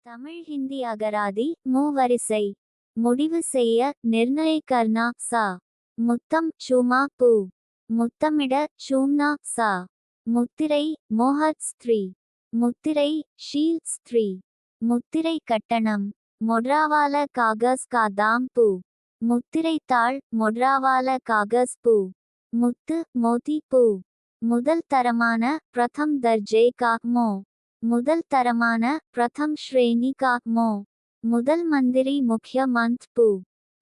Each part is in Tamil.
தமிழ் ஹிந்தி அகராதி மூவரிசை. முடிவு செய்ய நிர்ணயிக்கர்னா சா. முத்தம் சுமா பூ. முத்தமிட சூம்னா சா. முத்திரை மோஹத் ஸ்திரீ. முத்திரை ஷீல் ஸ்திரீ. முத்திரை கட்டணம் மொட்ராவால காகஸ் கா தாம் பூ. முத்திரை தாள் மொட்ராவால காகஸ் பூ. முத்து மோதி பூ. முதல் தரமான பிரதம் தர்ஜே கா மோ. முதல் தரமான பிரதம் ஸ்ரேணி கா மோ. முதல் மந்திரி முக்கிய மந்த் பூ.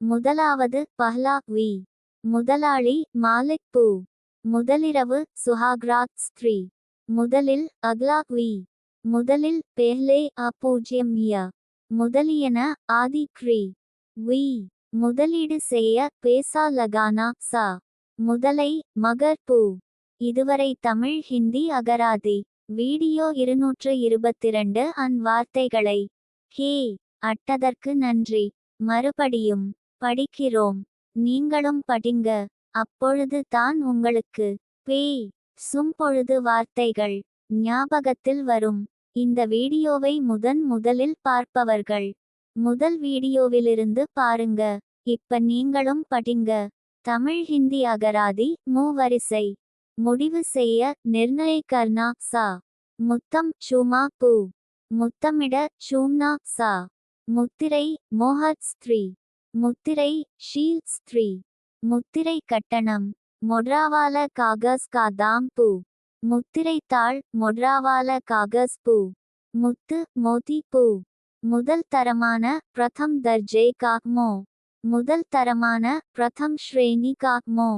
முதலாவது பஹ்லா வி. முதலாளி மாலிக் பூ. முதலிரவு சுஹாக்ராத் ஸ்திரீ. முதலில் அக்லா வி. முதலில் பெஹ்லே பூஜ்யம் ய. முதலியன ஆதி க்ரி. வி. முதலீடு செய்ய பேசா லகானா சா. முதலை மகர் பூ. இதுவரை தமிழ் ஹிந்தி அகராதி வீடியோ 222 வார்த்தைகளை ஹே அட்டதற்கு நன்றி. மறுபடியும் படிக்கிறோம். நீங்களும் படிங்க. அப்பொழுது தான் உங்களுக்கு பேய் சும்பொழுது வார்த்தைகள் ஞாபகத்தில் வரும். இந்த வீடியோவை முதலில் பார்ப்பவர்கள் முதல் வீடியோவிலிருந்து பாருங்க. இப்ப நீங்களும் படிங்க. தமிழ் ஹிந்தி அகராதி மூவரிசை. முடிவு செய்ய நிர்ணயிக்கர்னா சா. முத்தம் சுமா பூ. முத்தமிட சூம்னா சா. முத்திரை மோஹத் ஸ்திரீ. முத்திரை ஷீல் ஸ்திரீ. முத்திரை கட்டணம் மொட்ராவால காகஸ் கா தாம் பூ. முத்திரை தாள் மொட்ராவால காகஸ் பூ. முத்து மோதி பூ. முதல் தரமான பிரதம் தர்ஜே கா மோ. முதல் தரமான பிரதம் ஸ்ரேணி கா மோ.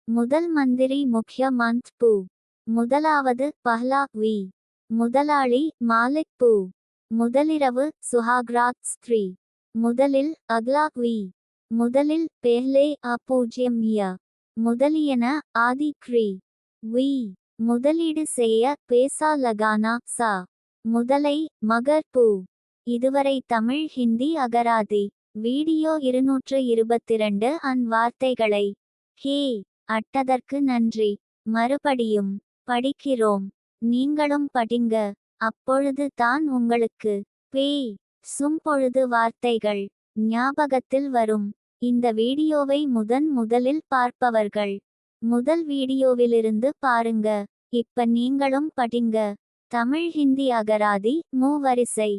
முதல் மந்திரி முக்கிய மந்த் பூ. முதலாவது பஹ்லா வி. முதலாளி மாலிக் பூ. முதலிரவு சுஹாக்ராத் ஸ்திரீ. முதலில் அக்லா வி. முதலில் பெஹ்லே பூஜ்யம் ய. முதலியன ஆதி க்ரி. வி. முதலீடு செய்ய பேசா லகானா சா. முதலை மகர் பூ. இதுவரை தமிழ் ஹிந்தி அகராதி வீடியோ 222 வார்த்தைகளை ஹே அட்டதற்கு நன்றி. மறுபடியும் படிக்கிறோம். நீங்களும் படிங்க. அப்பொழுது தான் உங்களுக்கு பேய் சும்பொழுது வார்த்தைகள் ஞாபகத்தில் வரும். இந்த வீடியோவை முதலில் பார்ப்பவர்கள் முதல் வீடியோவிலிருந்து பாருங்க. இப்ப நீங்களும் படிங்க. தமிழ் ஹிந்தி அகராதி மூவரிசை.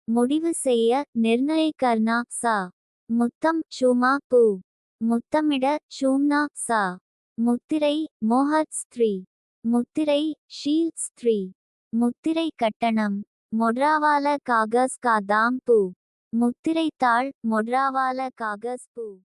முடிவு செய்ய நிர்ணயிக்கர்னா சா. முத்தம் சுமா பூ. முத்தமிட சூம்னா சா. முத்திரை மோஹத் ஸ்திரீ. முத்திரை ஷீல் ஸ்திரீ. முத்திரை கட்டணம் மொட்ராவால காகஸ் கா தாம் பூ. முத்திரை தாள் மொட்ராவால காகஸ் பூ.